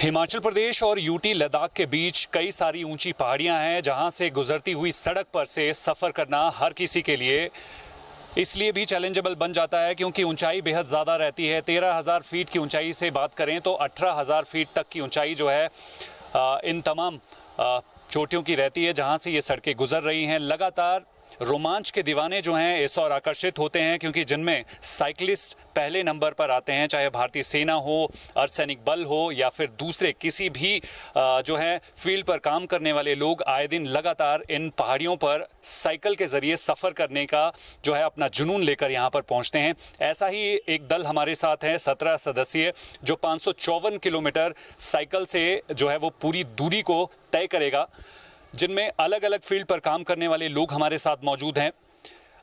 हिमाचल प्रदेश और यूटी लद्दाख के बीच कई सारी ऊंची पहाड़ियां हैं जहां से गुजरती हुई सड़क पर से सफ़र करना हर किसी के लिए इसलिए भी चैलेंजेबल बन जाता है क्योंकि ऊंचाई बेहद ज़्यादा रहती है। 13,000 फीट की ऊंचाई से बात करें तो 18,000 फीट तक की ऊंचाई जो है इन तमाम चोटियों की रहती है जहां से ये सड़कें गुजर रही हैं। लगातार रोमांच के दीवाने जो हैं इस और आकर्षित होते हैं क्योंकि जिनमें साइकिलिस्ट पहले नंबर पर आते हैं, चाहे भारतीय सेना हो, अर्धसैनिक बल हो या फिर दूसरे किसी भी जो है फील्ड पर काम करने वाले लोग आए दिन लगातार इन पहाड़ियों पर साइकिल के ज़रिए सफ़र करने का जो है अपना जुनून लेकर यहाँ पर पहुँचते हैं। ऐसा ही एक दल हमारे साथ है 17 सदस्यीय जो 554 किलोमीटर साइकिल से जो है वो पूरी दूरी को तय करेगा, जिनमें अलग अलग फील्ड पर काम करने वाले लोग हमारे साथ मौजूद हैं।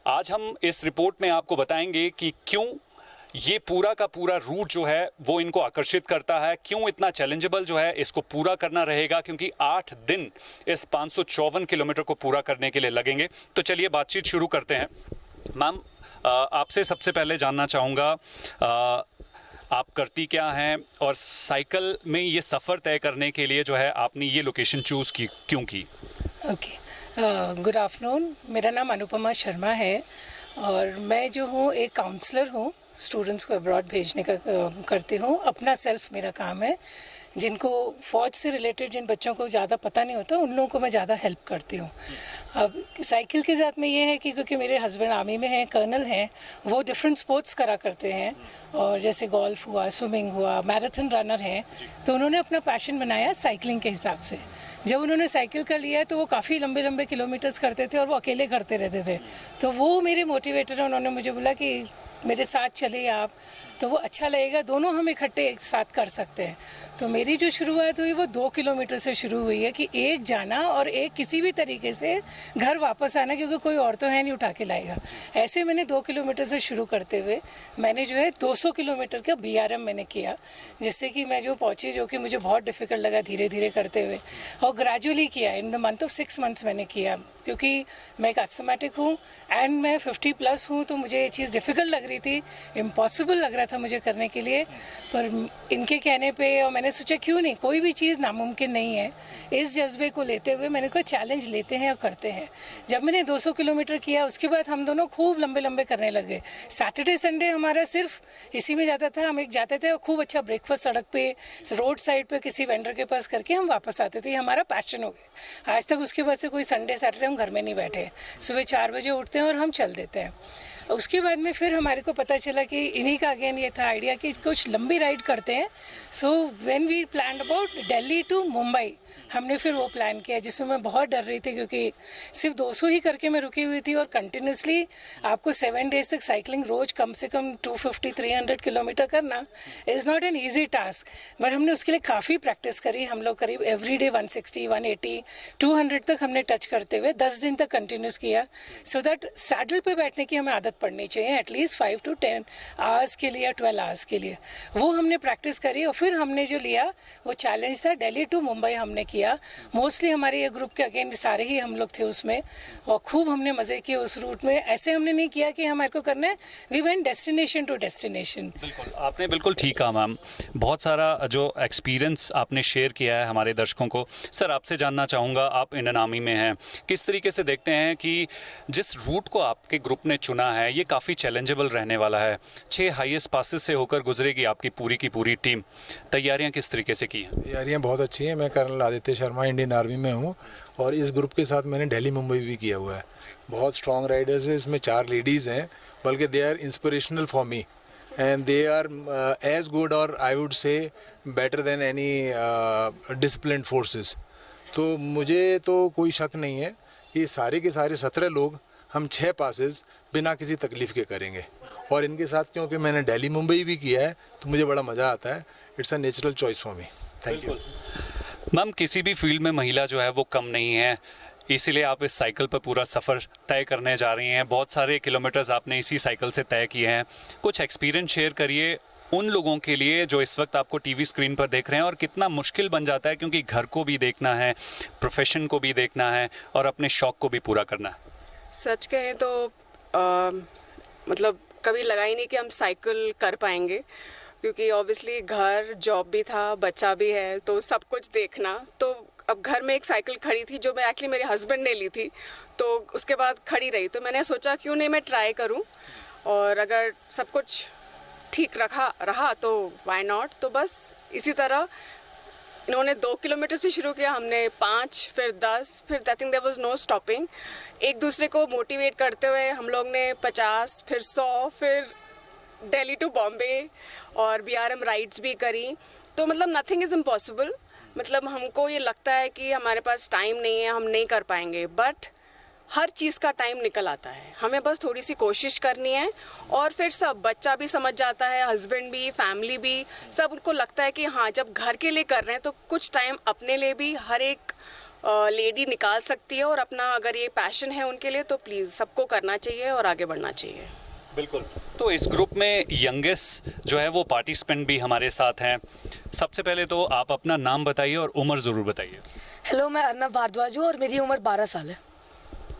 आज हम इस रिपोर्ट में आपको बताएंगे कि क्यों ये पूरा का पूरा रूट जो है वो इनको आकर्षित करता है, क्यों इतना चैलेंजेबल जो है इसको पूरा करना रहेगा, क्योंकि 8 दिन इस 554 किलोमीटर को पूरा करने के लिए लगेंगे। तो चलिए बातचीत शुरू करते हैं। मैम, आपसे सबसे पहले जानना चाहूँगा आप करती क्या हैं और साइकिल में ये सफ़र तय करने के लिए जो है आपने ये लोकेशन चूज़ की क्यों की? Okay, good afternoon. मेरा नाम अनुपमा शर्मा है और मैं जो हूँ एक काउंसलर हूँ। स्टूडेंट्स को अब्रॉड भेजने का करती हूँ। अपना सेल्फ मेरा काम है। जिनको फ़ौज से रिलेटेड जिन बच्चों को ज़्यादा पता नहीं होता उन लोगों को मैं ज़्यादा हेल्प करती हूँ। अब साइकिल के साथ में ये है कि क्योंकि मेरे हस्बैंड आर्मी में हैं, कर्नल हैं, वो डिफरेंट स्पोर्ट्स करा करते हैं और जैसे गोल्फ हुआ, स्विमिंग हुआ, मैराथन रनर हैं, तो उन्होंने अपना पैशन बनाया साइकिलिंग के हिसाब से। जब उन्होंने साइकिल का लिया तो वो काफ़ी लंबे लंबे किलोमीटर्स करते थे और वो अकेले करते रहते थे। तो वो मेरे मोटिवेटर हैं। उन्होंने मुझे बोला कि मेरे साथ चलिए आप, तो वो अच्छा लगेगा, दोनों हम इकट्ठे एक साथ कर सकते हैं। तो मेरी जो शुरुआत हुई वो 2 किलोमीटर से शुरू हुई है कि एक जाना और एक किसी भी तरीके से घर वापस आना, क्योंकि कोई और तो है नहीं उठा के लाएगा। ऐसे मैंने 2 किलोमीटर से शुरू करते हुए मैंने जो है 200 किलोमीटर का BRM मैंने किया, जिससे कि मैं जो पहुँची, जो कि मुझे बहुत डिफ़िकल्ट लगा धीरे धीरे करते हुए, और ग्रेजुअली किया। In the month of 6 months मैंने किया, क्योंकि मैं एक एस्थमेटिक हूँ एंड मैं 50+ हूँ, तो मुझे ये चीज़ डिफ़िकल्ट लग रही थी, इम्पॉसिबल लग रहा था मुझे करने के लिए। पर इनके कहने पे और मैंने सोचा क्यों नहीं, कोई भी चीज़ नामुमकिन नहीं है। इस जज्बे को लेते हुए मैंने कहा चैलेंज लेते हैं और करते हैं। जब मैंने 200 किलोमीटर किया उसके बाद हम दोनों खूब लंबे लंबे करने लगे। सैटरडे संडे हमारा सिर्फ इसी में जाता था। हम एक जाते थे और खूब अच्छा ब्रेकफास्ट सड़क पे रोड साइड पे किसी वेंडर के पास करके हम वापस आते थे। हमारा पैशन हो गया आज तक। उसके बाद से कोई संडे सैटरडे हम घर में नहीं बैठे। सुबह 4 बजे उठते हैं और हम चल देते हैं। उसके बाद में फिर हमारे को पता चला कि इन्हीं का अगेन ये था आइडिया कि कुछ लंबी राइड करते हैं। So when we planned about Delhi to Mumbai, हमने फिर वो प्लान किया, जिसमें मैं बहुत डर रही थी क्योंकि सिर्फ 200 ही करके मैं रुकी हुई थी और कंटिन्यूसली आपको 7 डेज तक साइकिलिंग रोज कम से कम 250-300 किलोमीटर करना is not an easy task. But हमने उसके लिए काफ़ी प्रैक्टिस करी। हम लोग करीब एवरीडे 160, 180, 200 तक हमने टच करते हुए 10 दिन तक कंटिन्यूस किया, सो दैट सैडल पे बैठने की हमें आदत पड़नी चाहिए एटलीस्ट 5 to 10 आवर्स के लिए, 12 आवर्स के लिए। वो हमने प्रैक्टिस करी और फिर हमने जो लिया वो चैलेंज था दिल्ली टू मुंबई हमने किया। मोस्टली हमारे ये ग्रुप के अगेन सारे ही हम लोग थे उसमें और खूब हमने मज़े किए उस रूट में। ऐसे हमने नहीं किया कि हमारे को करना है, we went destination to destination. बिल्कुल, आपने बिल्कुल ठीक कहा मैम। बहुत सारा जो एक्सपीरियंस आपने शेयर किया है हमारे दर्शकों को। सर, आपसे जानना चाहूँगा, आप इंडियन आर्मी में हैं, किस तरीके से देखते हैं कि जिस रूट को आपके ग्रुप ने चुना है ये काफ़ी चैलेंजेबल रहने वाला है। 6 हाईएस्ट पासेस से होकर गुजरेगी आपकी पूरी की पूरी टीम। तैयारियां किस तरीके से की हैं? तैयारियां बहुत अच्छी हैं। मैं colonel Aditya Sharma Indian army में हूं और इस ग्रुप के साथ मैंने दिल्ली मुंबई भी किया हुआ है। बहुत स्ट्रॉन्ग राइडर्स हैं। इसमें 4 लेडीज़ हैं, बल्कि they are inspirational for me and they are as good or I would say better than any disciplined forces. तो मुझे तो कोई शक नहीं है कि सारे के सारे 17 लोग हम 6 पासेस बिना किसी तकलीफ़ के करेंगे। और इनके साथ क्योंकि मैंने दिल्ली मुंबई भी किया है तो मुझे बड़ा मज़ा आता है। It's a natural choice for me. Thank you ma'am. किसी भी फील्ड में महिला जो है वो कम नहीं है, इसीलिए आप इस साइकिल पर पूरा सफ़र तय करने जा रही हैं। बहुत सारे किलोमीटर्स आपने इसी साइकिल से तय किए हैं। कुछ एक्सपीरियंस शेयर करिए उन लोगों के लिए जो इस वक्त आपको टीवी स्क्रीन पर देख रहे हैं और कितना मुश्किल बन जाता है, क्योंकि घर को भी देखना है, प्रोफेशन को भी देखना है और अपने शौक़ को भी पूरा करना है। सच कहें तो मतलब कभी लगा ही नहीं कि हम साइकिल कर पाएंगे। क्योंकि ऑब्वियसली घर जॉब भी था, बच्चा भी है, तो सब कुछ देखना। तो अब घर में एक साइकिल खड़ी थी जो मैं एक्चुअली मेरे हस्बैंड ने ली थी, तो उसके बाद खड़ी रही, तो मैंने सोचा क्यों नहीं मैं ट्राई करूं, और अगर सब कुछ ठीक रहा तो व्हाई नॉट। तो बस इसी तरह इन्होंने 2 किलोमीटर से शुरू किया, हमने 5, फिर 10, फिर I think there was no stopping. एक दूसरे को मोटिवेट करते हुए हम लोग ने 50, फिर 100, फिर दिल्ली टू बॉम्बे और BRM राइड्स भी करी। तो मतलब नथिंग इज़ इम्पॉसिबल। मतलब हमको ये लगता है कि हमारे पास टाइम नहीं है, हम नहीं कर पाएंगे, बट हर चीज़ का टाइम निकल आता है। हमें बस थोड़ी सी कोशिश करनी है, और फिर सब, बच्चा भी समझ जाता है, हस्बैंड भी, फैमिली भी, सब उनको लगता है कि हाँ, जब घर के लिए कर रहे हैं तो कुछ टाइम अपने लिए भी हर एक लेडी निकाल सकती है, और अपना अगर ये पैशन है उनके लिए तो प्लीज़ सबको करना चाहिए और आगे बढ़ना चाहिए। बिल्कुल। तो इस ग्रुप में यंगेस्ट जो है वो पार्टिसिपेंट भी हमारे साथ हैं। सबसे पहले तो आप अपना नाम बताइए और उम्र ज़रूर बताइए। हेलो, मैं अर्नव भारद्वाज हूँ और मेरी उम्र 12 साल है।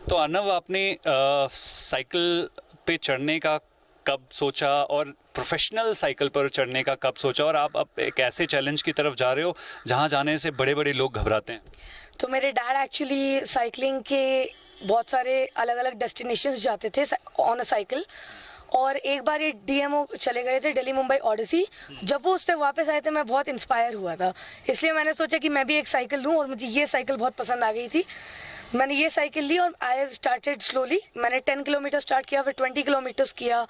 तो अर्नव, आपने साइकिल पे चढ़ने का कब सोचा और प्रोफेशनल साइकिल पर चढ़ने का कब सोचा, और आप अब एक ऐसे चैलेंज की तरफ जा रहे हो जहाँ जाने से बड़े बड़े लोग घबराते हैं? तो मेरे डैड एक्चुअली साइकिलिंग के बहुत सारे अलग अलग डेस्टिनेशंस जाते थे ऑन अ साइकिल, और एक बार ये DMO चले गए थे, दिल्ली मुंबई ओडिसी। जब वो उससे वापस आए थे मैं बहुत इंस्पायर हुआ था, इसलिए मैंने सोचा कि मैं भी एक साइकिल लूँ, और मुझे ये साइकिल बहुत पसंद आ गई थी। मैंने ये साइकिल ली और आई स्टार्टेड स्लोली। मैंने 10 किलोमीटर स्टार्ट किया, फिर 20 किलोमीटर्स किया।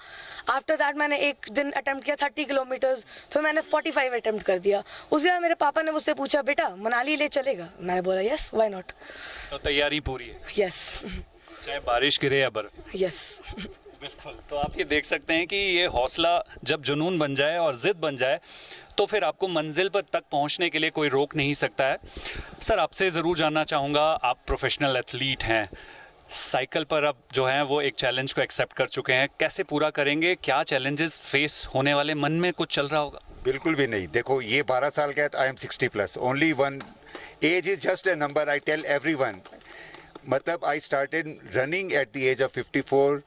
आफ्टर दैट मैंने एक दिन अटेम्प्ट किया 30 किलोमीटर्स, फिर मैंने 45 अटेम्प्ट कर दिया। उसके बाद मेरे पापा ने मुझसे पूछा, बेटा मनाली ले चलेगा? मैंने बोला यस, व्हाई नॉट। तो तैयारी पूरी है? यस। चाहे बारिश गिरे या बर्फ? यस। बिल्कुल। तो आप ये देख सकते हैं कि ये हौसला जब जुनून बन जाए और ज़िद बन जाए तो फिर आपको मंजिल पर तक पहुंचने के लिए कोई रोक नहीं सकता है। सर, आपसे ज़रूर जानना चाहूँगा, आप प्रोफेशनल एथलीट हैं, साइकिल पर अब जो हैं वो एक चैलेंज को एक्सेप्ट कर चुके हैं, कैसे पूरा करेंगे? क्या चैलेंजेस फेस होने वाले, मन में कुछ चल रहा होगा? बिल्कुल भी नहीं। देखो, ये 12 साल का है तो I am 60+। Only one age is just a number, I tell everyone. मतलब I started running at the age of 54।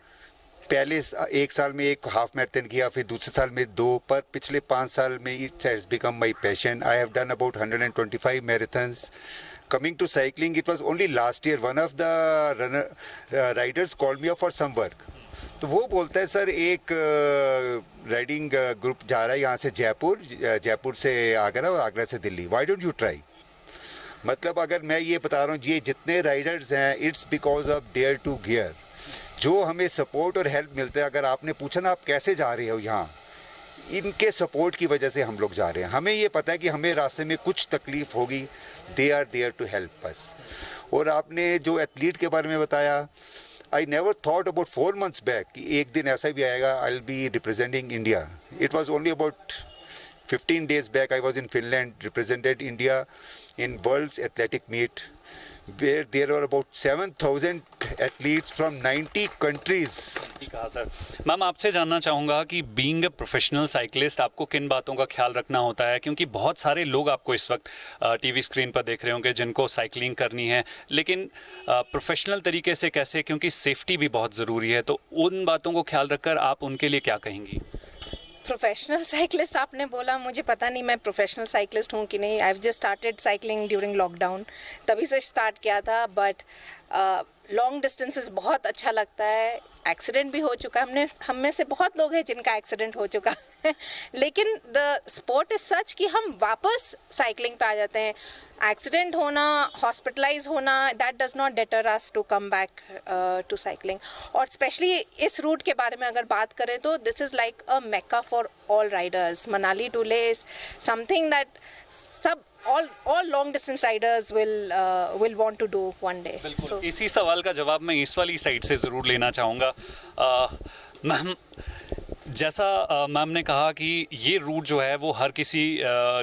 पहले एक साल में एक हाफ मैराथन किया, फिर दूसरे साल में 2, पर पिछले 5 साल में it has become my passion. I have done about 125 marathons. Coming to cycling, it was only last year one of the riders called me up for some work. तो वो बोलता है, सर एक राइडिंग ग्रुप जा रहा है यहाँ से जयपुर, जयपुर से आगरा और आगरा से Delhi, why don't you try. मतलब अगर मैं ये बता रहा हूँ, ये जितने राइडर्स हैं, it's because of dare to gear, जो हमें सपोर्ट और हेल्प मिलता है। अगर आपने पूछा ना आप कैसे जा रहे हो यहाँ, इनके सपोर्ट की वजह से हम लोग जा रहे हैं। हमें ये पता है कि हमें रास्ते में कुछ तकलीफ़ होगी, they are there to help us. और आपने जो एथलीट के बारे में बताया, I never thought about 4 months back कि एक दिन ऐसा भी आएगा I will be representing India. It was only about 15 days back I was in Finland, represented India in World's Athletic Meet, where there were about 7,000 athletes from 90 countries. कहा sir. Ma'am, आपसे जानना चाहूँगा कि बीइंग अ प्रोफेशनल साइकिलिस्ट आपको किन बातों का ख्याल रखना होता है, क्योंकि बहुत सारे लोग आपको इस वक्त टीवी स्क्रीन पर देख रहे होंगे जिनको साइकिलिंग करनी है, लेकिन प्रोफेशनल तरीके से कैसे, क्योंकि सेफ्टी भी बहुत ज़रूरी है, तो उन बातों को ख्याल रखकर आप उनके लिए क्या कहेंगी? प्रोफेशनल साइकिलिस्ट आपने बोला, मुझे पता नहीं मैं प्रोफेशनल साइकिलिस्ट हूँ कि नहीं। I have just started cycling during lockdown, तभी से स्टार्ट किया था। बट लॉन्ग डिस्टेंसेस बहुत अच्छा लगता है। एक्सीडेंट भी हो चुका है, हम में से बहुत लोग हैं जिनका एक्सीडेंट हो चुका है लेकिन द स्पोर्ट इज सच कि हम वापस साइकिलिंग पे आ जाते हैं। एक्सीडेंट होना, हॉस्पिटलाइज होना, that does not deter us to come back to cycling. और स्पेशली इस रूट के बारे में अगर बात करें तो this is like a mecca for all riders. Manali to Leh is something that सब all long distance riders will want to do one day. So, इसी सवाल का जवाब मैं इस वाली साइड से ज़रूर लेना चाहूँगा। मैम, जैसा मैम ने कहा कि ये रूट जो है वो हर किसी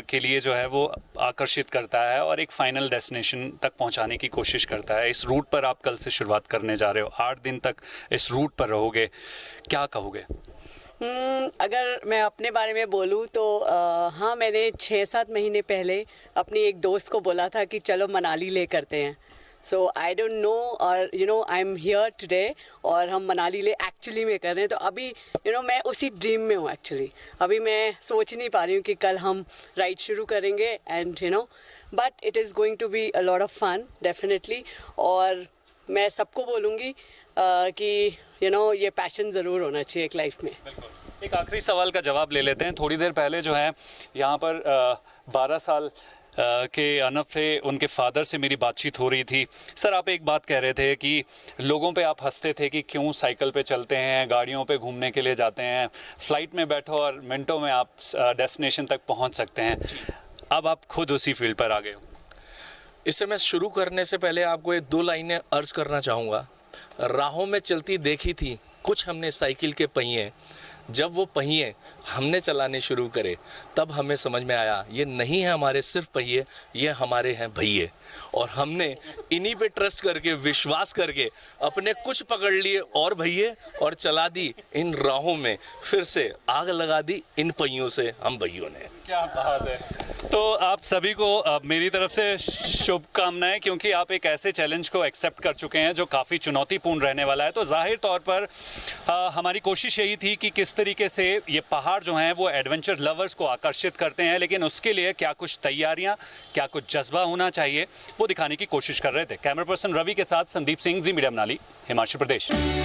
के लिए जो है वो आकर्षित करता है और एक फ़ाइनल डेस्टिनेशन तक पहुंचाने की कोशिश करता है। इस रूट पर आप कल से शुरुआत करने जा रहे हो, 8 दिन तक इस रूट पर रहोगे, क्या कहोगे? अगर मैं अपने बारे में बोलूँ तो हाँ, मैंने 6-7 महीने पहले अपनी एक दोस्त को बोला था कि चलो मनाली ले करते हैं। सो आई डोंट नो, और you know I am here today, और हम मनाली ले एक्चुअली में कर रहे हैं। तो अभी यू नो मैं उसी ड्रीम में हूँ एक्चुअली। अभी मैं सोच नहीं पा रही हूँ कि कल हम राइड शुरू करेंगे, and you know but it is going to be a lot of fun definitely. और मैं सबको बोलूँगी कि यू नो ये पैशन ज़रूर होना चाहिए एक लाइफ में। एक आखिरी सवाल का जवाब ले लेते हैं। थोड़ी देर पहले जो है यहाँ पर 12 साल के अनफ थे, उनके फादर से मेरी बातचीत हो रही थी। सर, आप एक बात कह रहे थे कि लोगों पे आप हंसते थे कि क्यों साइकिल पे चलते हैं, गाड़ियों पे घूमने के लिए जाते हैं, फ़्लाइट में बैठो और मिनटों में आप डेस्टिनेशन तक पहुंच सकते हैं। अब आप खुद उसी फील्ड पर आ गए हो। इससे मैं शुरू करने से पहले आपको ये 2 लाइनें अर्ज करना चाहूँगा। राहों में चलती देखी थी कुछ हमने साइकिल के पहिए, जब वो पहिए हमने चलाने शुरू करे तब हमें समझ में आया ये नहीं है हमारे सिर्फ पहिए, ये हमारे हैं भैये। और हमने इन्हीं पे ट्रस्ट करके, विश्वास करके अपने कुछ पकड़ लिए और भैये, और चला दी इन राहों में, फिर से आग लगा दी इन पहियों से हम भैयों ने। क्या बात है। तो आप सभी को मेरी तरफ से शुभकामनाएं, क्योंकि आप एक ऐसे चैलेंज को एक्सेप्ट कर चुके हैं जो काफ़ी चुनौतीपूर्ण रहने वाला है। तो जाहिर तौर पर हमारी कोशिश यही थी कि किस तरीके से ये पहाड़ जो हैं वो एडवेंचर लवर्स को आकर्षित करते हैं, लेकिन उसके लिए क्या कुछ तैयारियां, क्या कुछ जज्बा होना चाहिए, वो दिखाने की कोशिश कर रहे थे। कैमरा पर्सन रवि के साथ संदीप सिंह, जी मीडिया मनाली, हिमाचल प्रदेश।